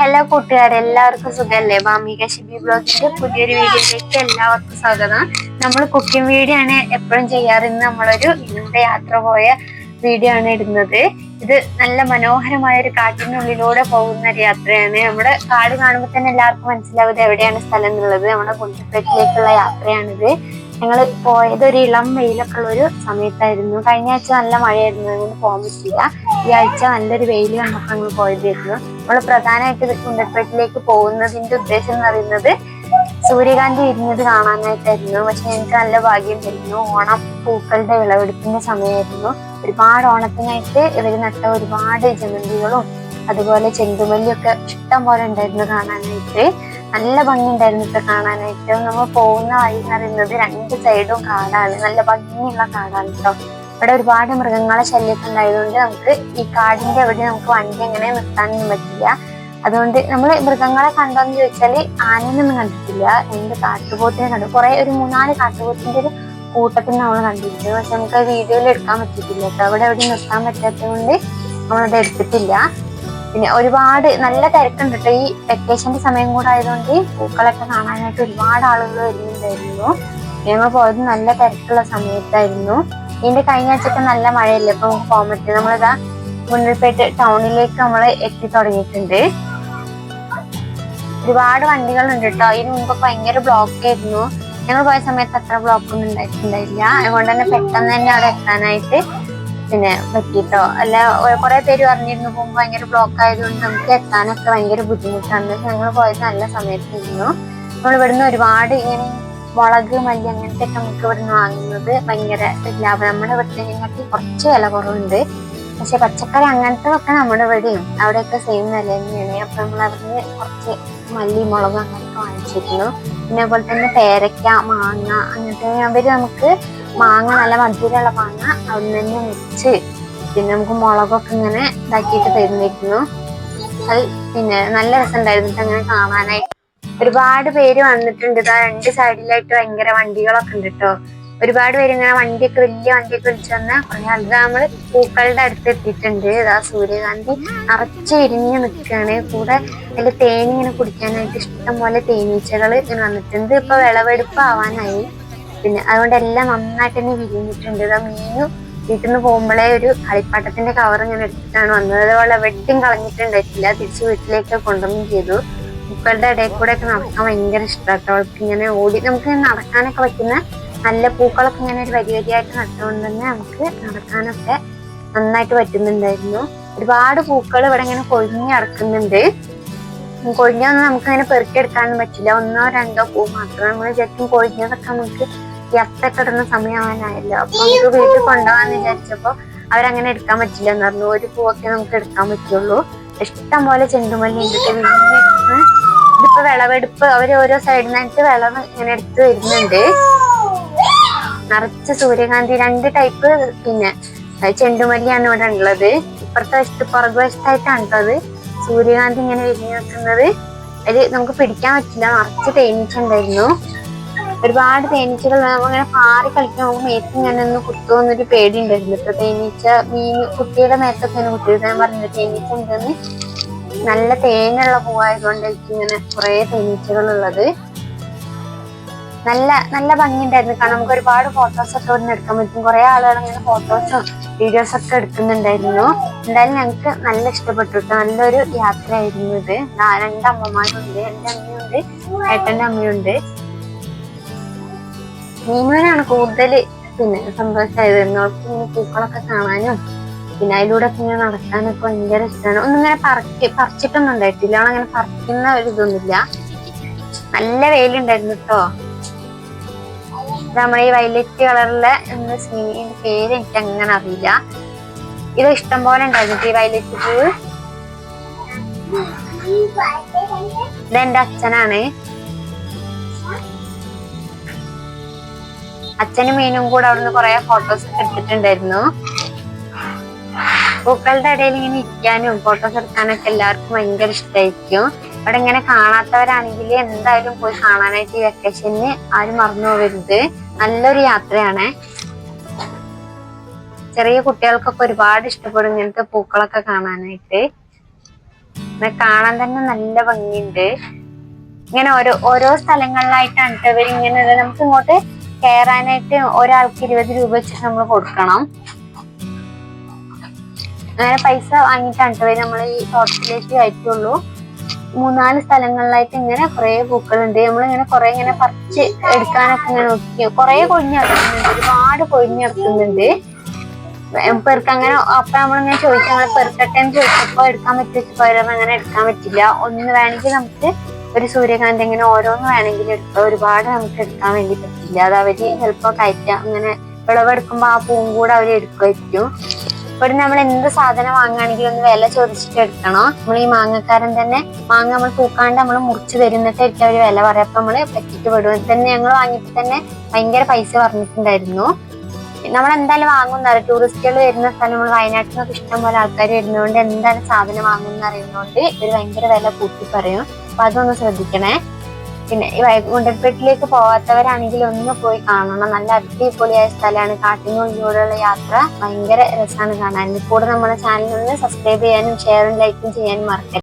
Hello കൂട്ടുകാരെ, എല്ലാവർക്കും സുഖല്ലേ? ഭാമിക ഷിബി ബ്ലോഗിന്റെ പുതിയൊരു വീഡിയോയിലേക്ക് എല്ലാവർക്കും സ്വാഗതം. നമ്മൾ കുക്കിംഗ് വീഡിയോ ആണ് എപ്പോഴും ചെയ്യാറുണ്ട്. നമ്മളൊരു ഇന്നത്തെ യാത്ര പോയ വീഡിയോ ആണ് ഇടുന്നത്. ഇത് നല്ല മനോഹരമായ ഒരു കാട്ടിനുള്ളിലൂടെ പോകുന്ന ഒരു യാത്രയാണ്. നമ്മുടെ കാട് കാണുമ്പോൾ തന്നെ എല്ലാവർക്കും മനസ്സിലാവുന്നത് എവിടെയാണ് സ്ഥലം എന്നുള്ളത്. നമ്മുടെ ഗുണ്ടൽപേട്ടിലേക്കുള്ള യാത്രയാണിത്. ഞങ്ങൾ പോയത് ഒരു ഇളം വെയിലൊക്കെ ഉള്ള ഒരു സമയത്തായിരുന്നു. കഴിഞ്ഞ ആഴ്ച നല്ല മഴയായിരുന്നു, അതുകൊണ്ട് പോകാൻ പറ്റില്ല. ഈ ആഴ്ച നല്ലൊരു വെയിൽ കണ്ടപ്പോൾ ഞങ്ങൾ പോയതായിരുന്നു. നമ്മൾ പ്രധാനമായിട്ട് ഗുണ്ടൽപേട്ടിലേക്ക് പോകുന്നതിന്റെ ഉദ്ദേശം എന്ന് പറയുന്നത് സൂര്യകാന്തി വിരിഞ്ഞത് കാണാനായിട്ടായിരുന്നു. പക്ഷെ എനിക്ക് നല്ല ഭാഗ്യം തരുന്നു. ഓണം പൂക്കളുടെ വിളവെടുപ്പിന്റെ സമയമായിരുന്നു. ഒരുപാട് ഓണത്തിനായിട്ട് ഇവർ നട്ട ഒരുപാട് ജമന്തികളും അതുപോലെ ചെണ്ടുമല്ലിയൊക്കെ ഇഷ്ടം പോലെ ഉണ്ടായിരുന്നു കാണാനായിട്ട്. നല്ല ഭംഗി ഉണ്ടായിരുന്നു ഇപ്പൊ കാണാനായിട്ട്. നമ്മൾ പോകുന്ന വഴി എന്ന് പറയുന്നത് രണ്ട് സൈഡും കാടാണ്, നല്ല ഭംഗിയുള്ള കാടാണ് കേട്ടോ. ഇവിടെ ഒരുപാട് മൃഗങ്ങളെ ശല്യമൊക്കെ ഉണ്ടായതുകൊണ്ട് നമുക്ക് ഈ കാടിന്റെ അവിടെ നമുക്ക് വണ്ടി അങ്ങനെ നിർത്താനൊന്നും പറ്റില്ല. അതുകൊണ്ട് നമ്മൾ മൃഗങ്ങളെ കണ്ടോന്ന് ചോദിച്ചാല് ആനയൊന്നും കണ്ടിട്ടില്ല. രണ്ട് കാട്ടുപോത്തിനെ കണ്ടു. ഒരു 3-4 കാട്ടുപോത്തിന്റെ ഒരു കൂട്ടത്തിൽ നമ്മൾ കണ്ടിട്ടുണ്ട്. പക്ഷെ നമുക്ക് വീഡിയോയിൽ എടുക്കാൻ പറ്റിയിട്ടില്ല കേട്ടോ. അവിടെ എവിടെ നിർത്താൻ പറ്റാത്തത് കൊണ്ട് നമ്മളത് എടുത്തിട്ടില്ല. പിന്നെ ഒരുപാട് നല്ല തിരക്കുണ്ട് കേട്ടോ. ഈ വെക്കേഷന്റെ സമയം കൂടെ ആയതുകൊണ്ട് പൂക്കളൊക്കെ കാണാനായിട്ട് ഒരുപാട് ആളുകൾ വരുന്നുണ്ടായിരുന്നു. ഞങ്ങൾ പോയത് നല്ല തിരക്കുള്ള സമയത്തായിരുന്നു. ഇതിന്റെ കഴിഞ്ഞ ആഴ്ചയൊക്കെ നല്ല മഴയല്ലേ, ഇപ്പൊ നമുക്ക് പോകാൻ പറ്റും. നമ്മളിതാ ഗുണ്ടൽപേട്ട് ടൗണിലേക്ക് നമ്മൾ എത്തി തുടങ്ങിയിട്ടുണ്ട്. ഒരുപാട് വണ്ടികളുണ്ട് കേട്ടോ. അതിന് മുമ്പൊക്കെ ഭയങ്കര ബ്ലോക്ക് ആയിരുന്നു. ഞങ്ങൾ പോയ സമയത്ത് അത്ര ബ്ലോക്ക് ഒന്നും ഉണ്ടായിട്ടുണ്ടായില്ല. അതുകൊണ്ട് തന്നെ പെട്ടെന്ന് തന്നെ അവിടെ എത്താനായിട്ട് പറ്റിട്ടോ. അല്ല, കുറെ പേര് പറഞ്ഞിരുന്നു പോകുമ്പോൾ ഭയങ്കര ബ്ലോക്ക് ആയതുകൊണ്ട് നമുക്ക് എത്താനൊക്കെ ഭയങ്കര ബുദ്ധിമുട്ടാണ്. ഞങ്ങൾ പോയത് നല്ല സമയത്തായിരുന്നു. നമ്മൾ ഇവിടുന്ന് ഒരുപാട് ഇങ്ങനെ മുളക്, മല്ലി അങ്ങനത്തെ ഒക്കെ നമുക്ക് ഇവിടുന്ന് വാങ്ങുന്നത് ഭയങ്കര ലാഭം. നമ്മുടെ ഇവിടുത്തെ കുറച്ച് വില കുറവുണ്ട്. പക്ഷെ പച്ചക്കറി അങ്ങനത്തെ നമ്മുടെ ഇവിടെയും അവിടെയൊക്കെ സെയിം വില തന്നെയാണ്. അപ്പൊ നമ്മൾ അവിടുന്ന് കുറച്ച് മല്ലി, മുളക് അങ്ങനെയൊക്കെ വാങ്ങിച്ചിരുന്നു. പിന്നെ അതുപോലെ തന്നെ പേരയ്ക്ക, മാങ്ങ അങ്ങനത്തെ അവര് നമുക്ക് മാങ്ങ നല്ല മധുരമുള്ള മാങ്ങ അവിടുന്ന് തന്നെ മുറിച്ച് പിന്നെ നമുക്ക് മുളകൊക്കെ ഇങ്ങനെ ഇതാക്കിയിട്ട് തരുന്നിരുന്നു. അത് നല്ല രസമുണ്ടായിരുന്നു അങ്ങനെ കാണാനായിട്ട്. ഒരുപാട് പേര് വന്നിട്ടുണ്ട്. ഇതാ രണ്ട് സൈഡിലായിട്ട് ഭയങ്കര വണ്ടികളൊക്കെ ഉണ്ട് കേട്ടോ. ഒരുപാട് പേര് ഇങ്ങനെ വലിയ വണ്ടിയൊക്കെ വിളിച്ചു വന്നാൽ കുറെ ആളുകൾ. നമ്മള് പൂക്കളുടെ അടുത്ത് എത്തിയിട്ടുണ്ട്. ഇതാ സൂര്യകാന്തി നിറച്ച് വിരിഞ്ഞ് നിൽക്കുകയാണ്. കൂടെ അതിൽ തേൻ ഇങ്ങനെ കുടിക്കാനായിട്ട് ഇഷ്ടം പോലെ തേനീച്ചകൾ ഇങ്ങനെ വന്നിട്ടുണ്ട്. ഇപ്പൊ വിളവെടുപ്പ് ആവാനായി. അതുകൊണ്ട് എല്ലാം നന്നായിട്ട് തന്നെ വിരിഞ്ഞിട്ടുണ്ട്. ഇതാ മീനും വീട്ടിൽ നിന്ന് പോകുമ്പോഴേ ഒരു കളിപ്പാട്ടത്തിന്റെ കവർ ഇങ്ങനെ എടുത്തിട്ടാണ് വന്നത്. അതുപോലെ വെട്ടിയും കളഞ്ഞിട്ടുണ്ടായിട്ടില്ല, തിരിച്ച് വീട്ടിലേക്ക് കൊണ്ടുവന്നും ചെയ്തു. പൂക്കളുടെ ഇടയിൽ കൂടെ ഒക്കെ നടക്കാൻ ഭയങ്കര ഇഷ്ടമാട്ടോ. അവൾക്ക് ഇങ്ങനെ ഓടി നമുക്ക് നടക്കാനൊക്കെ പറ്റുന്ന നല്ല പൂക്കളൊക്കെ ഇങ്ങനെ ഒരു വരിയായിട്ട് നട്ടുകൊണ്ട് തന്നെ നമുക്ക് നടക്കാനൊക്കെ നന്നായിട്ട് പറ്റുന്നുണ്ടായിരുന്നു. ഒരുപാട് പൂക്കൾ ഇവിടെ ഇങ്ങനെ കൊഴിഞ്ഞ് കിടക്കുന്നുണ്ട്. കൊഴിഞ്ഞൊന്നും നമുക്ക് അങ്ങനെ പെറുക്കിയെടുക്കാനൊന്നും പറ്റില്ല. 1-2 പൂ മാത്രം. നമ്മൾ ശരിക്കും കൊഴിഞ്ഞതൊക്കെ നമുക്ക് യത്തൊക്കെ ഇടുന്ന സമയമാവാനായല്ലോ. അപ്പൊ നമുക്ക് വീട്ടിൽ കൊണ്ടുപോകാന്ന് വിചാരിച്ചപ്പോ അവരങ്ങനെ എടുക്കാൻ പറ്റില്ല എന്ന് പറഞ്ഞു. ഒരു പൂവൊക്കെ നമുക്ക് എടുക്കാൻ പറ്റുള്ളൂ. ഇഷ്ടം പോലെ ചെണ്ടുമല്ലി ഉണ്ട്. ഇതിപ്പോ വിളവെടുപ്പ് അവര് ഓരോ സൈഡിൽ നിന്നായിട്ട് വിളവ് ഇങ്ങനെ എടുത്ത് വരുന്നുണ്ട്. നിറച്ച് സൂര്യകാന്തി 2 ടൈപ്പ് ചെണ്ടുമല്ലിയാണ് ഇവിടെ ഉള്ളത്. ഇപ്പുറത്തെ വശത്ത് പുറകുവശത്തായിട്ടാണ് കേട്ടോ അത് സൂര്യകാന്തി ഇങ്ങനെ വിരിഞ്ഞു നിൽക്കുന്നത്. അതിൽ നമുക്ക് പിടിക്കാൻ പറ്റില്ല, നിറച്ച് തേനീച്ച ഉണ്ടായിരുന്നു. ഒരുപാട് തേനീച്ചകൾ അങ്ങനെ പാറി കളിക്കാൻ നമുക്ക് മേത്ത് ഇങ്ങനെ ഒന്ന് കുത്തുമെന്നൊരു പേടി ഉണ്ടായിരുന്നു കേട്ടോ. തേനീച്ച കുട്ടിയുടെ മേത്തൊക്കെ ഇങ്ങനെ കുത്തിയത് ഞാൻ പറഞ്ഞില്ല, തേനീച്ച ഉണ്ടെന്ന്. നല്ല തേനുള്ള പൂവായതുകൊണ്ടായിരിക്കും ഇങ്ങനെ കുറെ തേനീച്ചകൾ ഉള്ളത്. നല്ല ഭംഗി ഉണ്ടായിരുന്നു കാരണം നമുക്ക് ഒരുപാട് ഫോട്ടോസ് ഒക്കെ ഇവിടെ എടുക്കാൻ പറ്റും. കുറെ ആളുകൾ ഇങ്ങനെ ഫോട്ടോസും വീഡിയോസ് ഒക്കെ എടുക്കുന്നുണ്ടായിരുന്നു. എന്തായാലും ഞങ്ങൾക്ക് നല്ല ഇഷ്ടപ്പെട്ടു കേട്ടോ. നല്ലൊരു യാത്രയായിരുന്നു ഇത്. 2 അമ്മമാരുണ്ട്, എൻ്റെ അമ്മയുണ്ട്, ഏട്ടൻ്റെ അമ്മയുണ്ട്. മീനുവിനാണ് കൂടുതൽ സന്തോഷമായത്. അവൾക്ക് പൂക്കളൊക്കെ കാണാനും അതിലൂടെ ഒക്കെ ഇങ്ങനെ നടക്കാനൊക്കെ ഭയങ്കര ഇഷ്ടമാണ്. ഒന്നിങ്ങനെ പറിച്ചിട്ടൊന്നും ഉണ്ടായിട്ടില്ല. അവളങ്ങനെ പറിക്കുന്ന ഒരു ഇതൊന്നുമില്ല. നല്ല വെയിലുണ്ടായിരുന്നു കേട്ടോ. നമ്മുടെ ഈ വയലറ്റ് കളറിലെ പേര് എനിക്ക് അങ്ങനെ അറിയില്ല. ഇത് ഇഷ്ടം പോലെ ഉണ്ടായിരുന്നു ഈ വയലറ്റ് പൂവ്. ഇതെന്റെ അച്ഛനാണ്. അച്ഛനും മീനും കൂടെ അവിടുന്ന് കുറെ ഫോട്ടോസ് ഒക്കെ എടുത്തിട്ടുണ്ടായിരുന്നു. പൂക്കളുടെ ഇടയിൽ ഇങ്ങനെ ഇരിക്കാനും ഫോട്ടോസ് എടുക്കാനൊക്കെ എല്ലാവർക്കും ഭയങ്കര ഇഷ്ടമായിരിക്കും. അവിടെ ഇങ്ങനെ കാണാത്തവരാണെങ്കിൽ എന്തായാലും പോയി കാണാനായിട്ട് ഈ വെക്കേഷന് ആരും മറന്നു പോകരുത്. നല്ലൊരു യാത്രയാണ്. ചെറിയ കുട്ടികൾക്കൊക്കെ ഒരുപാട് ഇഷ്ടപ്പെടും ഇങ്ങനത്തെ പൂക്കളൊക്കെ കാണാനായിട്ട്. കാണാൻ തന്നെ നല്ല ഭംഗിയുണ്ട്. ഇങ്ങനെ ഓരോ സ്ഥലങ്ങളിലായിട്ടാണ് ഇവരിങ്ങനെ നമുക്ക് ഇങ്ങോട്ട് കയറാനായിട്ട് ഒരാൾക്ക് 20 രൂപ വെച്ചിട്ട് നമ്മൾ കൊടുക്കണം. അങ്ങനെ പൈസ വാങ്ങിയിട്ടാണ് നമ്മൾ ഈ തോട്ടത്തിലേക്ക് കയറ്റുള്ളൂ. 3-4 സ്ഥലങ്ങളിലായിട്ട് ഇങ്ങനെ കുറെ പൂക്കളുണ്ട്. നമ്മളിങ്ങനെ കുറെ ഇങ്ങനെ പറിച്ച് എടുക്കാനൊക്കെ ഇങ്ങനെ നോക്കി കുറെ കൊഴിഞ്ഞെടുക്കുന്നുണ്ട്, ഒരുപാട് കൊഴിഞ്ഞെടുക്കുന്നുണ്ട്. പെറുക്ക് അങ്ങനെ അപ്പൊ നമ്മളിങ്ങനെ ചോദിച്ചു, നമ്മളെ പെറുക്കട്ടെ എന്ന് ചോദിച്ചപ്പോ എടുക്കാൻ പറ്റുമോ? അങ്ങനെ എടുക്കാൻ പറ്റില്ല. ഒന്ന് വേണമെങ്കിൽ നമുക്ക് ഒരു സൂര്യകാന്തി ഇങ്ങനെ ഓരോന്ന് വേണമെങ്കിൽ എടുക്കാം, ഒരുപാട് നമുക്ക് എടുക്കാൻ വേണ്ടി പറ്റില്ല. അത് അവര് ചിലപ്പോ കയറ്റാം, അങ്ങനെ വിളവെടുക്കുമ്പോ ആ പൂവും കൂടെ അവര് എടുക്കുമായിരിക്കും. ഇവിടെ നമ്മൾ എന്ത് സാധനം വാങ്ങുകയാണെങ്കിലും ഒന്ന് വില ചോദിച്ചിട്ട് എടുക്കണം. നമ്മൾ ഈ മാങ്ങക്കാരൻ തന്നെ മാങ്ങ നമ്മൾ തൂക്കാണ്ട് നമ്മൾ മുറിച്ച് തരുന്നിട്ടായിരിക്കും അവര് വില പറയാം. അപ്പൊ നമ്മള് പറ്റിട്ട് വിടും. തന്നെ ഞങ്ങൾ വാങ്ങിയിട്ട് തന്നെ ഭയങ്കര പൈസ പറഞ്ഞിട്ടുണ്ടായിരുന്നു. നമ്മളെന്തായാലും വാങ്ങുന്നറിയാം, ടൂറിസ്റ്റുകൾ വരുന്ന സ്ഥലം, നമ്മൾ വയനാട്ടിൽ നിന്നൊക്കെ ഇഷ്ടം പോലെ ആൾക്കാർ വരുന്നതുകൊണ്ട് എന്തായാലും സാധനം വാങ്ങുന്ന അറിയുന്നതുകൊണ്ട് ഇവര് ഭയങ്കര വില കൂട്ടി പറയും. അപ്പൊ അതൊന്ന് ശ്രദ്ധിക്കണേ. പിന്നെ ഈ ഗുണ്ടൽപേട്ടിലേക്ക് പോവാത്തവരാണെങ്കിൽ ഒന്ന് പോയി കാണണം. നല്ല അടിപൊളിയായ സ്ഥലമാണ്. കാട്ടിനുള്ളിലൂടെയുള്ള യാത്ര ഭയങ്കര രസമാണ് കാണാൻ. കൂടെ നമ്മുടെ ചാനൽ ഒന്ന് സബ്സ്ക്രൈബ് ചെയ്യാനും ഷെയറും ലൈക്കും ചെയ്യാനും മറക്കരുത്.